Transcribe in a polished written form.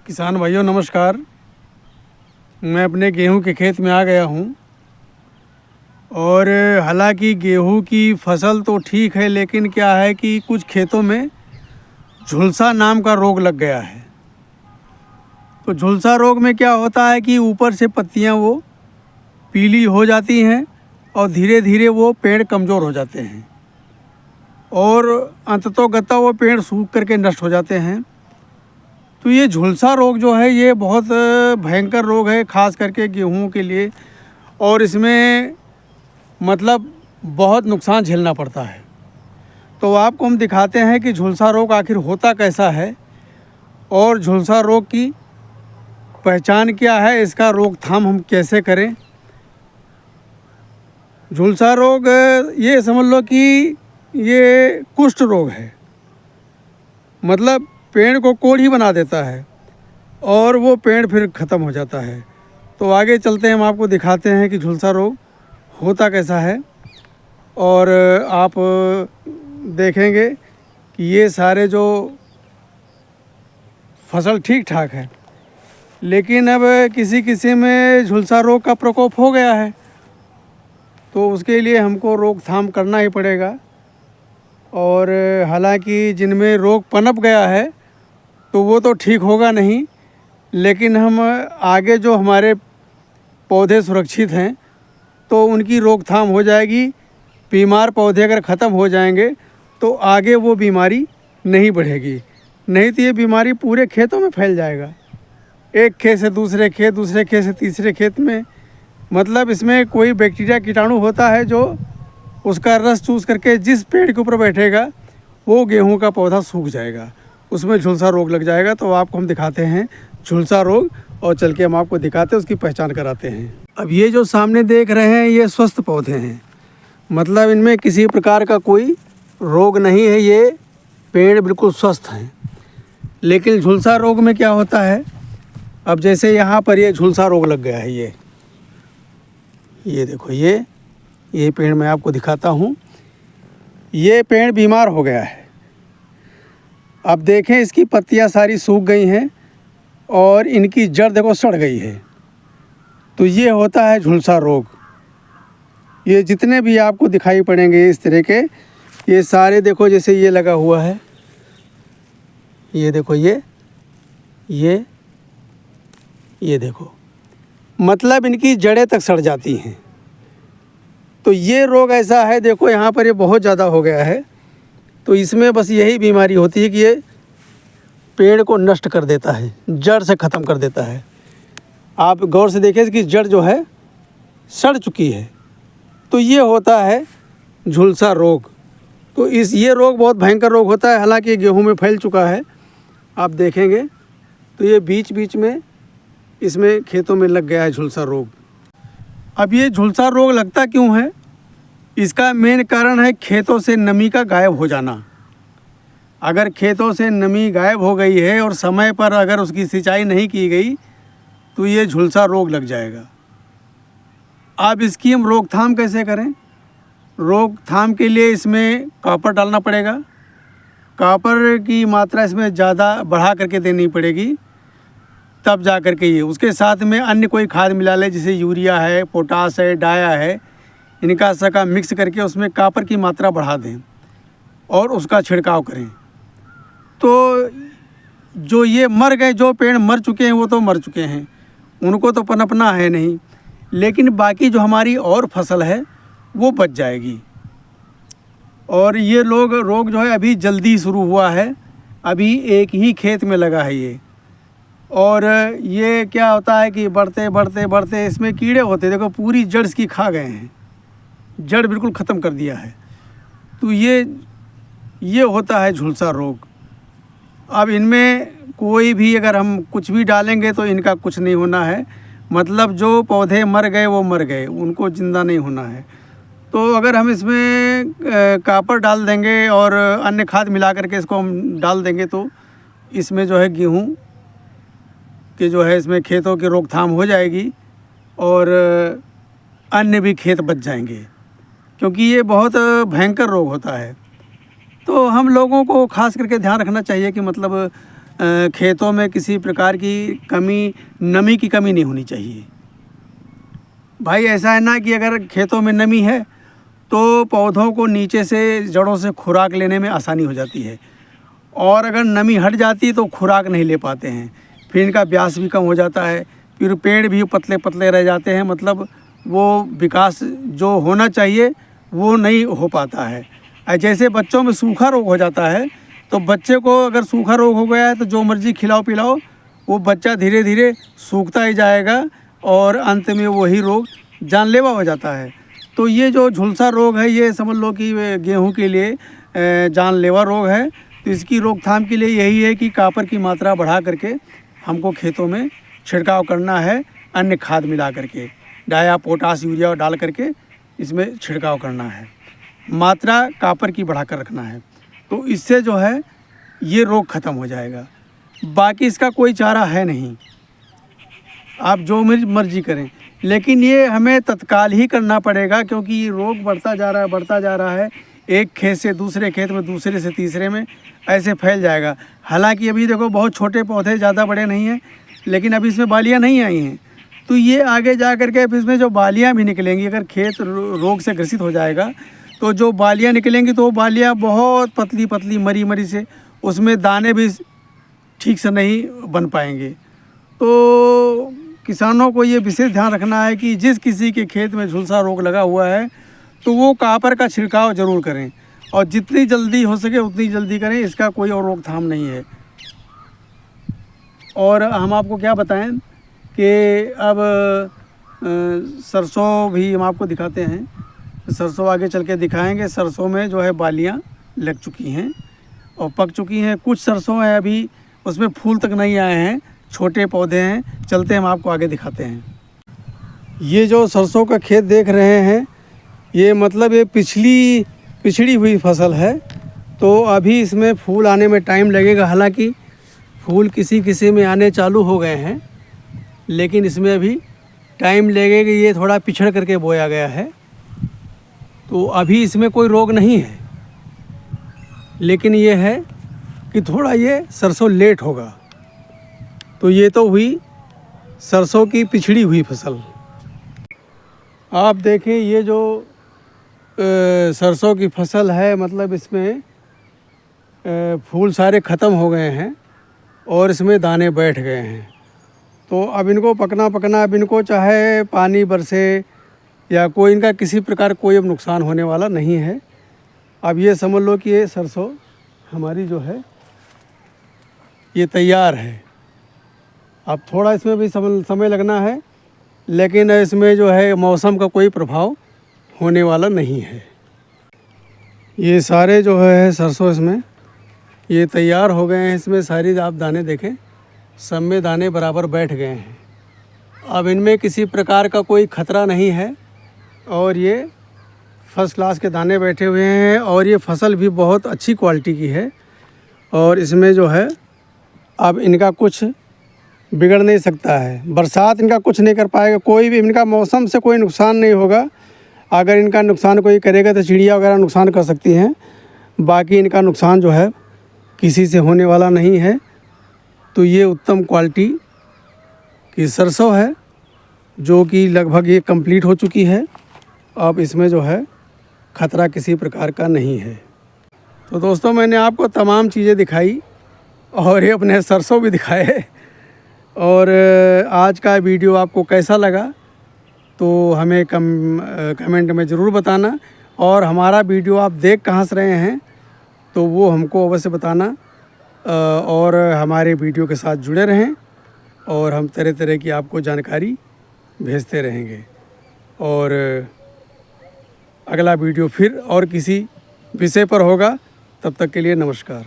किसान भाइयों नमस्कार। मैं अपने गेहूं के खेत में आ गया हूं और हालांकि गेहूं की फसल तो ठीक है, लेकिन क्या है कि कुछ खेतों में झुलसा नाम का रोग लग गया है। तो झुलसा रोग में क्या होता है कि ऊपर से पत्तियां वो पीली हो जाती हैं और धीरे धीरे वो पेड़ कमज़ोर हो जाते हैं और अंततोगत्वा वो पेड़ सूख करके नष्ट हो जाते हैं। तो ये झुलसा रोग जो है ये बहुत भयंकर रोग है, ख़ास करके गेहूं के लिए। और इसमें मतलब बहुत नुकसान झेलना पड़ता है। तो आपको हम दिखाते हैं कि झुलसा रोग आखिर होता कैसा है और झुलसा रोग की पहचान क्या है, इसका रोकथाम हम कैसे करें। झुलसा रोग ये समझ लो कि ये कुष्ठ रोग है, मतलब पेड़ को कोढ़ी बना देता है और वो पेड़ फिर ख़त्म हो जाता है। तो आगे चलते हैं, हम आपको दिखाते हैं कि झुलसा रोग होता कैसा है। और आप देखेंगे कि ये सारे जो फसल ठीक ठाक है, लेकिन अब किसी किसी में झुलसा रोग का प्रकोप हो गया है, तो उसके लिए हमको रोकथाम करना ही पड़ेगा। और हालांकि जिनमें रोग पनप गया है तो वो तो ठीक होगा नहीं, लेकिन हम आगे जो हमारे पौधे सुरक्षित हैं तो उनकी रोकथाम हो जाएगी। बीमार पौधे अगर ख़त्म हो जाएंगे तो आगे वो बीमारी नहीं बढ़ेगी, नहीं तो ये बीमारी पूरे खेतों में फैल जाएगा, एक खेत से दूसरे खेत, दूसरे खेत से तीसरे खेत में। मतलब इसमें कोई बैक्टीरिया कीटाणु होता है जो उसका रस चूस करके जिस पेड़ के ऊपर बैठेगा वो गेहूं का पौधा सूख जाएगा, उसमें झुलसा रोग लग जाएगा। तो आपको हम दिखाते हैं झुलसा रोग और चल के हम आपको दिखाते हैं, उसकी पहचान कराते हैं। अब ये जो सामने देख रहे हैं ये स्वस्थ पौधे हैं, मतलब इनमें किसी प्रकार का कोई रोग नहीं है, ये पेड़ बिल्कुल स्वस्थ हैं। लेकिन झुलसा रोग में क्या होता है, अब जैसे यहाँ पर ये झुलसा रोग लग गया है, ये देखो, ये पेड़ मैं आपको दिखाता हूँ। ये पेड़ बीमार हो गया है। अब देखें इसकी पत्तियाँ सारी सूख गई हैं और इनकी जड़ देखो सड़ गई है। तो ये होता है झुलसा रोग। ये जितने भी आपको दिखाई पड़ेंगे इस तरह के, ये सारे देखो, जैसे ये लगा हुआ है, ये देखो, ये देखो, मतलब इनकी जड़ें तक सड़ जाती हैं। तो ये रोग ऐसा है, देखो यहाँ पर ये बहुत ज़्यादा हो गया है। तो इसमें बस यही बीमारी होती है कि ये पेड़ को नष्ट कर देता है, जड़ से ख़त्म कर देता है। आप गौर से देखें कि जड़ जो है सड़ चुकी है। तो ये होता है झुलसा रोग। तो ये रोग बहुत भयंकर रोग होता है, हालांकि ये गेहूं में फैल चुका है, आप देखेंगे। तो ये बीच बीच में इसमें खेतों में लग गया है झुलसा रोग। अब ये झुलसा रोग लगता क्यों है, इसका मेन कारण है खेतों से नमी का गायब हो जाना। अगर खेतों से नमी गायब हो गई है और समय पर अगर उसकी सिंचाई नहीं की गई तो ये झुलसा रोग लग जाएगा। अब इसकी हम रोकथाम कैसे करें। रोकथाम के लिए इसमें कॉपर डालना पड़ेगा। कॉपर की मात्रा इसमें ज़्यादा बढ़ा करके देनी पड़ेगी, तब जा कर के ये, उसके साथ में अन्य कोई खाद मिला ले, जैसे यूरिया है, पोटास है, डाया है, इनका सबका मिक्स करके उसमें कॉपर की मात्रा बढ़ा दें और उसका छिड़काव करें। तो जो ये मर गए, जो पेड़ मर चुके हैं वो तो मर चुके हैं, उनको तो पनपना है नहीं, लेकिन बाकी जो हमारी और फसल है वो बच जाएगी। और ये रोग जो है अभी जल्दी शुरू हुआ है, अभी एक ही खेत में लगा है ये। और ये क्या होता है कि बढ़ते बढ़ते बढ़ते इसमें कीड़े होते, देखो पूरी जड़ इसकी खा गए हैं, जड़ बिल्कुल ख़त्म कर दिया है। तो ये होता है झुलसा रोग। अब इनमें कोई भी अगर हम कुछ भी डालेंगे तो इनका कुछ नहीं होना है, मतलब जो पौधे मर गए वो मर गए, उनको ज़िंदा नहीं होना है। तो अगर हम इसमें कॉपर डाल देंगे और अन्य खाद मिला करके इसको हम डाल देंगे तो इसमें जो है गेहूं के जो है इसमें खेतों की रोकथाम हो जाएगी और अन्य भी खेत बच जाएंगे, क्योंकि ये बहुत भयंकर रोग होता है। तो हम लोगों को खास करके ध्यान रखना चाहिए कि मतलब खेतों में किसी प्रकार की कमी, नमी की कमी नहीं होनी चाहिए। भाई ऐसा है ना कि अगर खेतों में नमी है तो पौधों को नीचे से जड़ों से खुराक लेने में आसानी हो जाती है, और अगर नमी हट जाती है तो खुराक नहीं ले पाते हैं, फिर इनका व्यास भी कम हो जाता है, फिर पेड़ भी पतले पतले रह जाते हैं, मतलब वो विकास जो होना चाहिए वो नहीं हो पाता है। जैसे बच्चों में सूखा रोग हो जाता है, तो बच्चे को अगर सूखा रोग हो गया है तो जो मर्ज़ी खिलाओ पिलाओ, वो बच्चा धीरे धीरे सूखता ही जाएगा और अंत में वही रोग जानलेवा हो जाता है। तो ये जो झुलसा रोग है, ये समझ लो कि गेहूं के लिए जानलेवा रोग है। तो इसकी रोकथाम के लिए यही है कि कॉपर की मात्रा बढ़ा करके हमको खेतों में छिड़काव करना है, अन्य खाद मिला करके, डाया, पोटास, यूरिया डाल करके इसमें छिड़काव करना है, मात्रा कॉपर की बढ़ा कर रखना है। तो इससे जो है ये रोग ख़त्म हो जाएगा। बाकी इसका कोई चारा है नहीं, आप जो मर्जी करें, लेकिन ये हमें तत्काल ही करना पड़ेगा, क्योंकि ये रोग बढ़ता जा रहा है, एक खेत से दूसरे खेत में, दूसरे से तीसरे में ऐसे फैल जाएगा। हालांकि अभी देखो बहुत छोटे पौधे, ज़्यादा बड़े नहीं हैं, लेकिन अभी इसमें बालियाँ नहीं आई हैं। तो ये आगे जा कर के इसमें जो बालियाँ भी निकलेंगी, अगर खेत रोग से ग्रसित हो जाएगा तो जो बालियाँ निकलेंगी तो वो बालियाँ बहुत पतली पतली, मरी मरी से, उसमें दाने भी ठीक से नहीं बन पाएंगे। तो किसानों को ये विशेष ध्यान रखना है कि जिस किसी के खेत में झुलसा रोग लगा हुआ है तो वो कॉपर का छिड़काव ज़रूर करें, और जितनी जल्दी हो सके उतनी जल्दी करें, इसका कोई और रोकथाम नहीं है। और हम आपको क्या बताएं कि अब सरसों भी हम आपको दिखाते हैं, सरसों आगे चल के दिखाएँगे। सरसों में जो है बालियाँ लग चुकी हैं और पक चुकी हैं, कुछ सरसों है अभी उसमें फूल तक नहीं आए हैं, छोटे पौधे हैं। चलते हैं, हम आपको आगे दिखाते हैं। ये जो सरसों का खेत देख रहे हैं, ये मतलब ये पिछड़ी हुई फसल है, तो अभी इसमें फूल आने में टाइम लगेगा। हालांकि फूल किसी किसी में आने चालू हो गए हैं, लेकिन इसमें अभी टाइम लगेगा। ये थोड़ा पिछड़ करके बोया गया है, तो अभी इसमें कोई रोग नहीं है, लेकिन ये है कि थोड़ा ये सरसों लेट होगा। तो ये तो हुई सरसों की पिछड़ी हुई फसल। आप देखें, ये जो सरसों की फसल है, मतलब इसमें फूल सारे ख़त्म हो गए हैं और इसमें दाने बैठ गए हैं। तो अब इनको पकना, अब इनको चाहे पानी बरसे या कोई इनका किसी प्रकार कोई अब नुकसान होने वाला नहीं है। अब ये समझ लो कि ये सरसों हमारी जो है ये तैयार है। अब थोड़ा इसमें भी समय लगना है, लेकिन इसमें जो है मौसम का कोई प्रभाव होने वाला नहीं है। ये सारे जो है सरसों इसमें ये तैयार हो गए हैं। इसमें सारी आप दाने देखें, सब में दाने बराबर बैठ गए हैं। अब इनमें किसी प्रकार का कोई ख़तरा नहीं है, और ये फर्स्ट क्लास के दाने बैठे हुए हैं, और ये फसल भी बहुत अच्छी क्वालिटी की है। और इसमें जो है अब इनका कुछ बिगड़ नहीं सकता है, बरसात इनका कुछ नहीं कर पाएगा, कोई भी इनका मौसम से कोई नुकसान नहीं होगा। अगर इनका नुकसान कोई करेगा तो चिड़िया वगैरह नुकसान कर सकती हैं, बाकी इनका नुकसान जो है किसी से होने वाला नहीं है। तो ये उत्तम क्वालिटी की सरसों है, जो कि लगभग ये कंप्लीट हो चुकी है। अब इसमें जो है ख़तरा किसी प्रकार का नहीं है। तो दोस्तों, मैंने आपको तमाम चीज़ें दिखाई और ये अपने सरसों भी दिखाए। और आज का वीडियो आपको कैसा लगा तो हमें कमेंट में ज़रूर बताना, और हमारा वीडियो आप देख कहाँ से रहे हैं तो वो हमको अवश्य बताना। और हमारे वीडियो के साथ जुड़े रहें, और हम तरह तरह की आपको जानकारी भेजते रहेंगे। और अगला वीडियो फिर और किसी विषय पर होगा। तब तक के लिए नमस्कार।